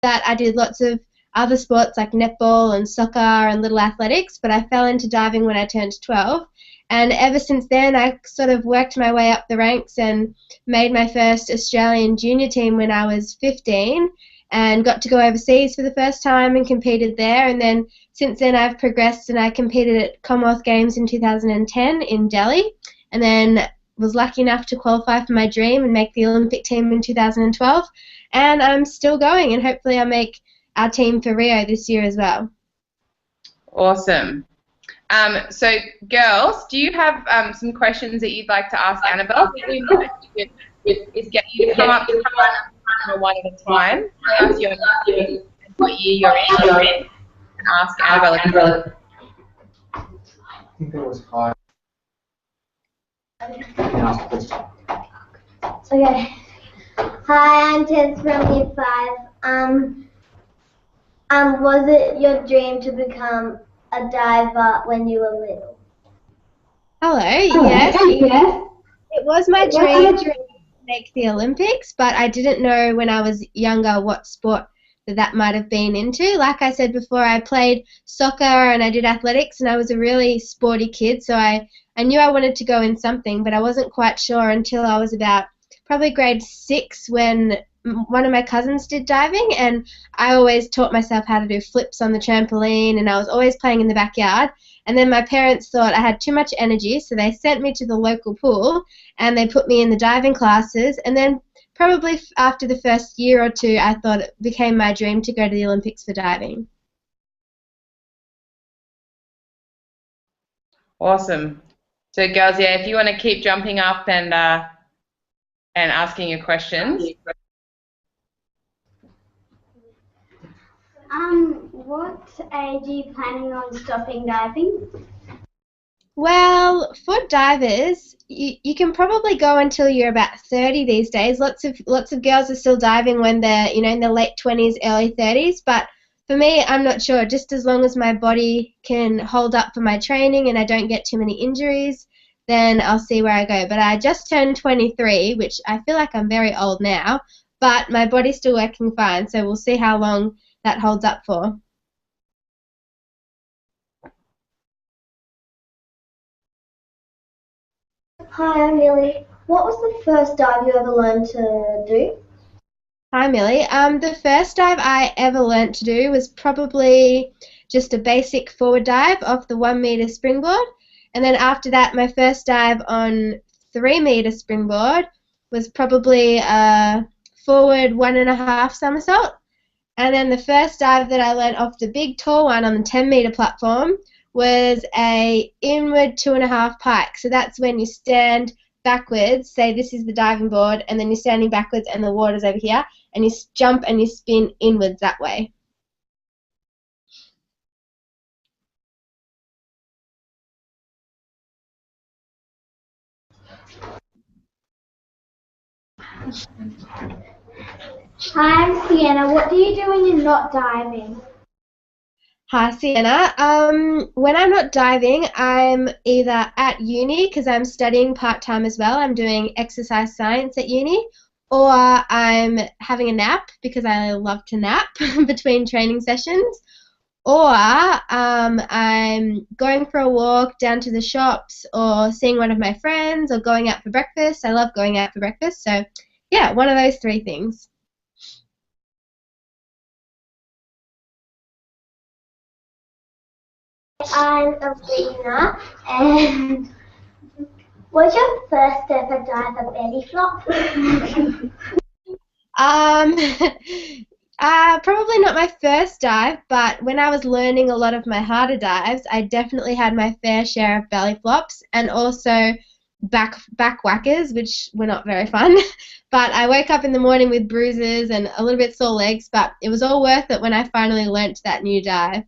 that I did lots of other sports like netball and soccer and little athletics, but I fell into diving when I turned 12. And ever since then, I sort of worked my way up the ranks and made my first Australian junior team when I was 15 and got to go overseas for the first time and competed there. And then since then, I've progressed and I competed at Commonwealth Games in 2010 in Delhi, and then was lucky enough to qualify for my dream and make the Olympic team in 2012. And I'm still going, and hopefully I'll make our team for Rio this year as well. Awesome. So, girls, do you have some questions that you'd like to ask Anabelle? We might is get you to come up one at a time. I ask you what year you're in, and ask Anabelle. I think that was high. Okay. Hi, I'm Tess from Year 5. Was it your dream to become a diver when you were little? Hello, yes. It was my dream to make the Olympics, but I didn't know when I was younger what sport that might have been into. Like I said before, I played soccer and I did athletics, and I was a really sporty kid, so I knew I wanted to go in something, but I wasn't quite sure until I was about probably grade 6 when one of my cousins did diving, and I always taught myself how to do flips on the trampoline, and I was always playing in the backyard. And then my parents thought I had too much energy, so they sent me to the local pool and they put me in the diving classes. And then probably after the first year or two, I thought it became my dream to go to the Olympics for diving. Awesome. So, girls, yeah, if you want to keep jumping up and asking your questions. What age are you planning on stopping diving? Well, for divers, you can probably go until you're about 30 these days. Lots of girls are still diving when they're in their late 20s, early 30s. But for me, I'm not sure. Just as long as my body can hold up for my training and I don't get too many injuries, then I'll see where I go. But I just turned 23, which I feel like I'm very old now, but my body's still working fine. So we'll see how long that holds up for. Hi, I'm Millie. What was the first dive you ever learned to do? Hi, Millie. The first dive I ever learnt to do was probably just a basic forward dive off the 1 meter springboard. And then after that, my first dive on 3 meter springboard was probably a forward 1.5 somersault. And then the first dive that I learnt off the big tall one on the 10 meter platform was a inward 2.5 pike. So that's when you stand backwards, say this is the diving board, and then you're standing backwards and the water's over here, and you jump and you spin inwards that way. Hi, I'm Sienna. What do you do when you're not diving? Hi, Sienna. When I'm not diving, I'm either at uni because I'm studying part-time as well. I'm doing exercise science at uni, or I'm having a nap because I love to nap between training sessions, or I'm going for a walk down to the shops or seeing one of my friends or going out for breakfast. I love going out for breakfast, so yeah, one of those 3 things. I'm Arena, and was your first ever dive a belly flop? Probably not my first dive, but when I was learning a lot of my harder dives, I definitely had my fair share of belly flops and also back whackers, which were not very fun. But I woke up in the morning with bruises and a little bit sore legs, but it was all worth it when I finally learnt that new dive.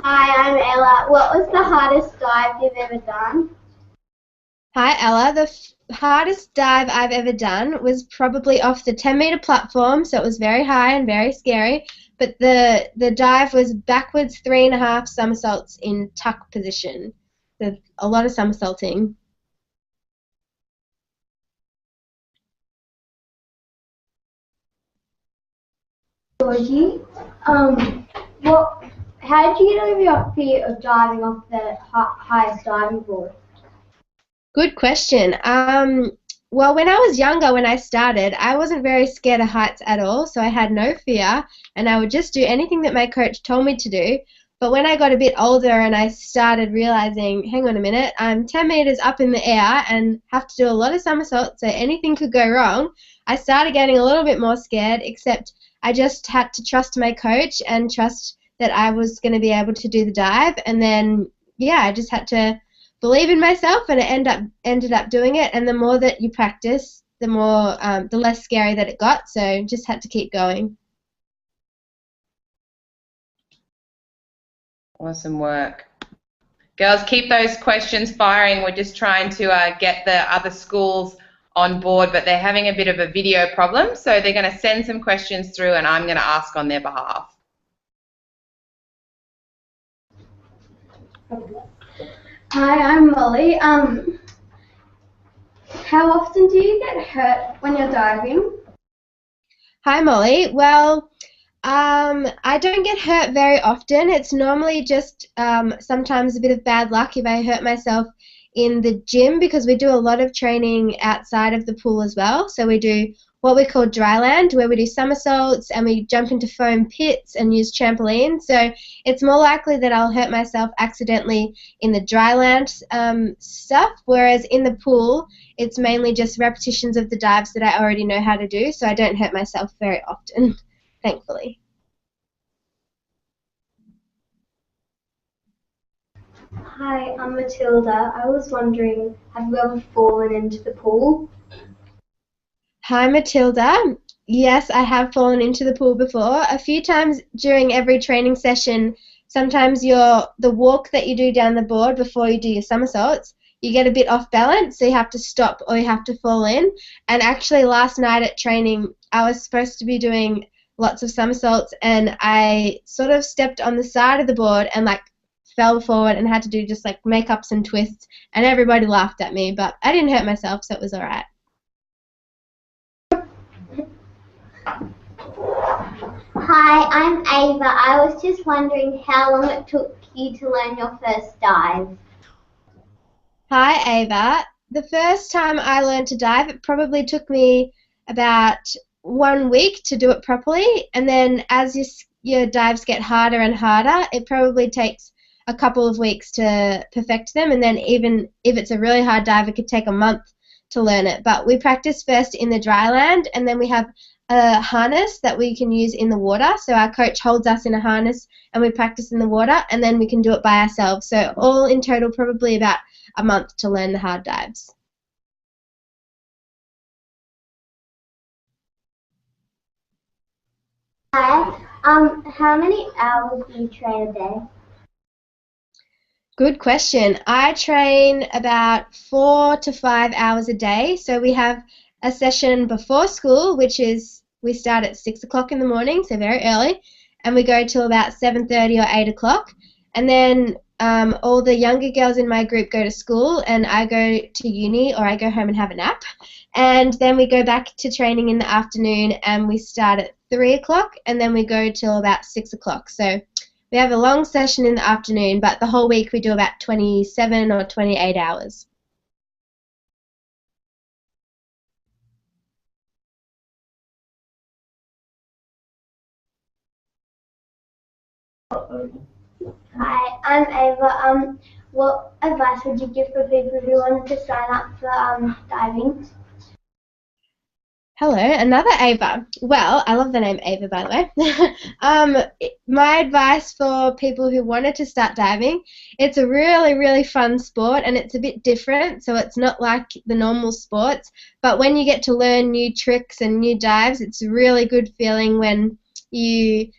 Hi, I'm Ella. What was the hardest dive you've ever done? Hi, Ella. The hardest dive I've ever done was probably off the 10 meter platform, so it was very high and very scary, but the dive was backwards 3.5 somersaults in tuck position. So a lot of somersaulting. Georgie, how did you get over your fear of diving off the highest diving board? Good question. Well, when I was younger, when I started, I wasn't very scared of heights at all, so I had no fear, and I would just do anything that my coach told me to do. But when I got a bit older and I started realizing, hang on a minute, I'm 10 meters up in the air and have to do a lot of somersaults, so anything could go wrong, I started getting a little bit more scared, except I just had to trust my coach and trust that I was going to be able to do the dive, and then, yeah, I just had to believe in myself, and I ended up doing it. And the more that you practice, the less scary that it got. So just had to keep going. Awesome work. Girls, keep those questions firing. We're just trying to get the other schools on board, but they're having a bit of a video problem, so they're going to send some questions through and I'm going to ask on their behalf. Hi, I'm Molly. How often do you get hurt when you're diving? Hi, Molly. Well, I don't get hurt very often. It's normally just sometimes a bit of bad luck if I hurt myself in the gym, because we do a lot of training outside of the pool as well. So we do what we call dry land, where we do somersaults and we jump into foam pits and use trampolines. So it's more likely that I'll hurt myself accidentally in the dry land stuff, whereas in the pool, it's mainly just repetitions of the dives that I already know how to do, so I don't hurt myself very often, thankfully. Hi, I'm Matilda. I was wondering, have you ever fallen into the pool? Hi, Matilda. Yes, I have fallen into the pool before. A few times during every training session, sometimes the walk that you do down the board before you do your somersaults, you get a bit off balance, so you have to stop or you have to fall in. And actually last night at training, I was supposed to be doing lots of somersaults, and I sort of stepped on the side of the board and fell forward and had to do just make-ups and twists, and everybody laughed at me, but I didn't hurt myself, so it was all right. Hi, I'm Ava. I was just wondering how long it took you to learn your first dive. Hi, Ava. The first time I learned to dive, it probably took me about 1 week to do it properly, and then as your dives get harder and harder, it probably takes a couple of weeks to perfect them, and then even if it's a really hard dive, it could take a month to learn it. But we practice first in the dry land, and then we have a harness that we can use in the water. So our coach holds us in a harness and we practice in the water, and then we can do it by ourselves. So all in total, probably about a month to learn the hard dives. Hi. How many hours do you train a day? Good question. I train about 4 to 5 hours a day. So we have a session before school, which is we start at 6 o'clock in the morning, so very early, and we go till about 7:30 or 8 o'clock. And then all the younger girls in my group go to school, and I go to uni or I go home and have a nap. And then we go back to training in the afternoon, and we start at 3 o'clock, and then we go till about 6 o'clock. So we have a long session in the afternoon, but the whole week we do about 27 or 28 hours. Hi, I'm Ava. What advice would you give for people who wanted to sign up for diving? Hello, another Ava. Well, I love the name Ava, by the way. My advice for people who wanted to start diving, it's a really, really fun sport, and it's a bit different, so it's not like the normal sports, but when you get to learn new tricks and new dives, it's a really good feeling when you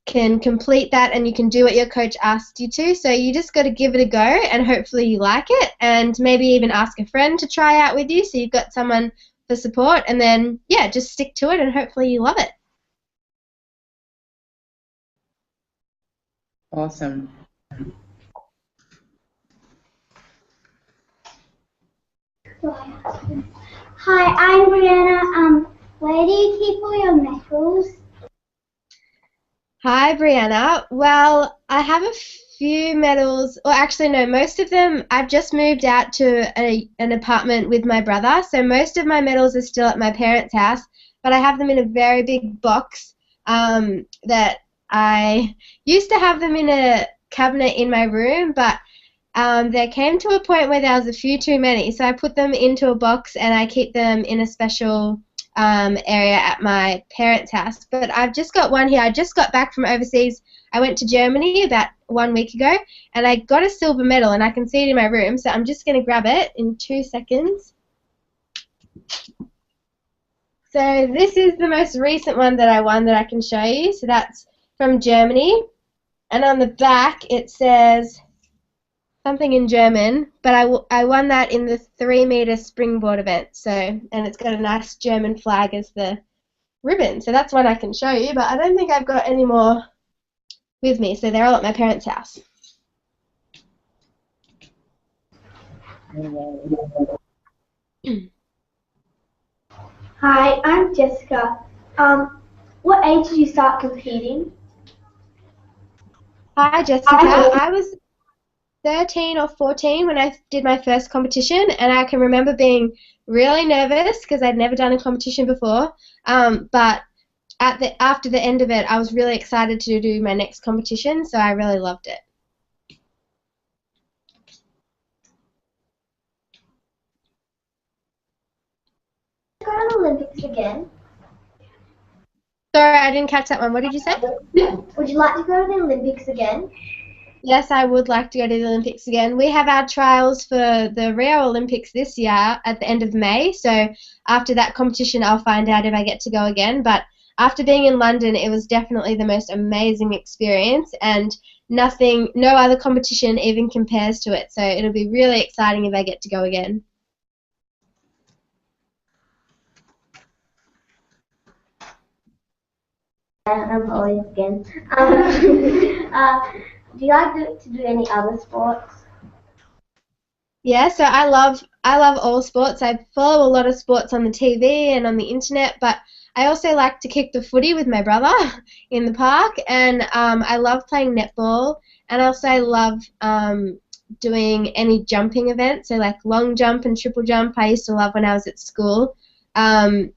can complete that and you can do what your coach asked you to. So you just got to give it a go, and hopefully you like it, and maybe even ask a friend to try out with you so you've got someone for support, and then yeah, just stick to it and hopefully you love it. Awesome. Hi, I'm Brianna. Where do you keep all your medals? Hi, Brianna. Well, I have a few medals, or actually, no, most of them, I've just moved out to an apartment with my brother, so most of my medals are still at my parents' house, but I have them in a very big box that I used to have them in a cabinet in my room, but there came to a point where there was a few too many, so I put them into a box and I keep them in a special area at my parents' house. But I've just got one here. I just got back from overseas. I went to Germany about 1 week ago, and I got a silver medal, and I can see it in my room, so I'm just going to grab it in 2 seconds. So this is the most recent one that I won that I can show you. So that's from Germany, and on the back it says something in German, but I won that in the 3-meter springboard event. So, and it's got a nice German flag as the ribbon. So that's one I can show you, but I don't think I've got any more with me. So they're all at my parents' house. Hi, I'm Jessica. What age did you start competing? Hi, Jessica. I was 13 or 14 when I did my first competition, and I can remember being really nervous because I'd never done a competition before. But after the end of it, I was really excited to do my next competition, so I really loved it. Go to the Olympics again? Sorry, I didn't catch that one. What did you say? Would you like to go to the Olympics again? Yes, I would like to go to the Olympics again. We have our trials for the Rio Olympics this year at the end of May, so after that competition I'll find out if I get to go again. But after being in London, it was definitely the most amazing experience, and no other competition even compares to it, so it'll be really exciting if I get to go again. I'm always again. Do you like to do any other sports? Yeah, so I love all sports. I follow a lot of sports on the TV and on the internet, but I also like to kick the footy with my brother in the park, and I love playing netball, and also I love doing any jumping events, so like long jump and triple jump I used to love when I was at school. And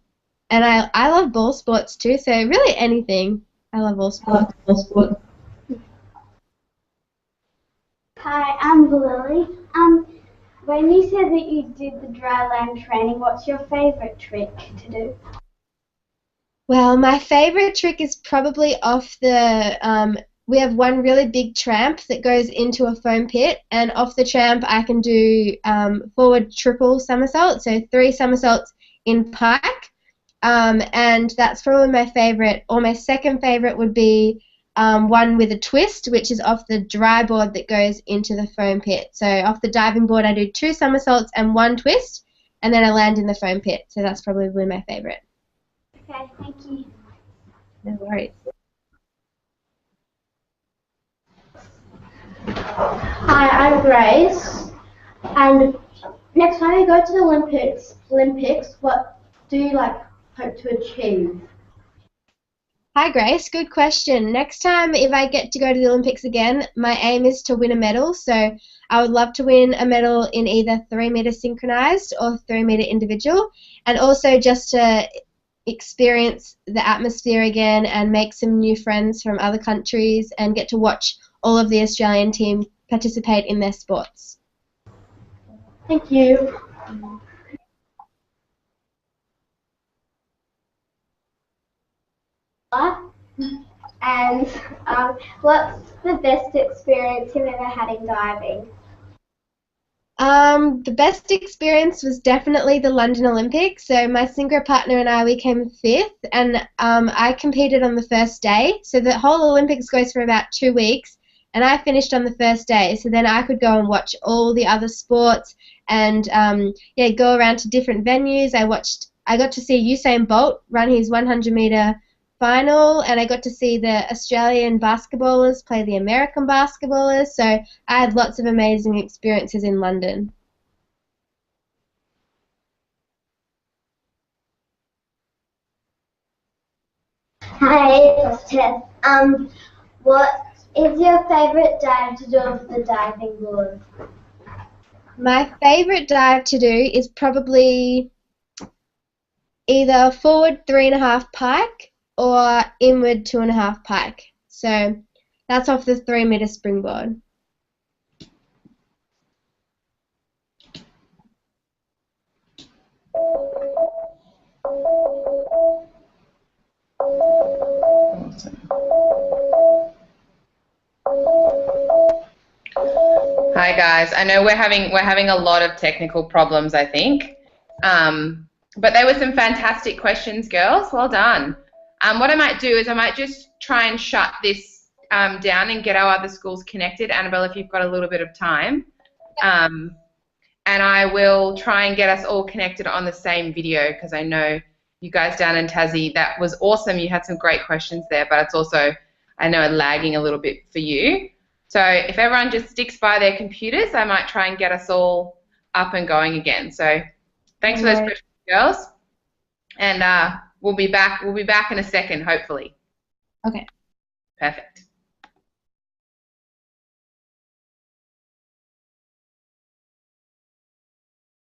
I love ball sports too, so really anything. I love all sports. Hi, I'm Lily. When you said that you did the dry land training, what's your favourite trick to do? Well, my favorite trick is probably off the, we have one really big tramp that goes into a foam pit, and off the tramp I can do forward triple somersault, so 3 somersaults in pike, and that's probably my favorite. Or my second favorite would be one with a twist, which is off the dry board that goes into the foam pit. So off the diving board I do 2 somersaults and 1 twist, and then I land in the foam pit. So that's probably my favorite. Okay, thank you. No worries. Hi, I'm Grace. And next time you go to the Olympics, what do you hope to achieve? Hi Grace, good question. Next time if I get to go to the Olympics again, my aim is to win a medal. So I would love to win a medal in either 3-meter synchronized or 3-meter individual, and also just to experience the atmosphere again and make some new friends from other countries and get to watch all of the Australian team participate in their sports. Thank you. And what's the best experience you've ever had in diving? The best experience was definitely the London Olympics. So my synchro partner and I, we came 5th, and I competed on the first day. So the whole Olympics goes for about 2 weeks, and I finished on the first day. So then I could go and watch all the other sports and go around to different venues. I got to see Usain Bolt run his 100-meter final, and I got to see the Australian basketballers play the American basketballers, so I had lots of amazing experiences in London. Hi, it's Tess. What is your favorite dive to do off the diving board? My favorite dive to do is probably either forward 3.5 pike or inward 2.5 pike. So that's off the 3-meter springboard. Hi guys, I know we're having a lot of technical problems, I think, but there were some fantastic questions, girls. Well done. What I might do is I might just try and shut this down and get our other schools connected. Anabelle, if you've got a little bit of time, and I will try and get us all connected on the same video because I know you guys down in Tassie, that was awesome. You had some great questions there, but it's also, I know, lagging a little bit for you. So if everyone just sticks by their computers, I might try and get us all up and going again. So thanks for those questions, girls. And we'll be back in a second, hopefully. Okay. Perfect.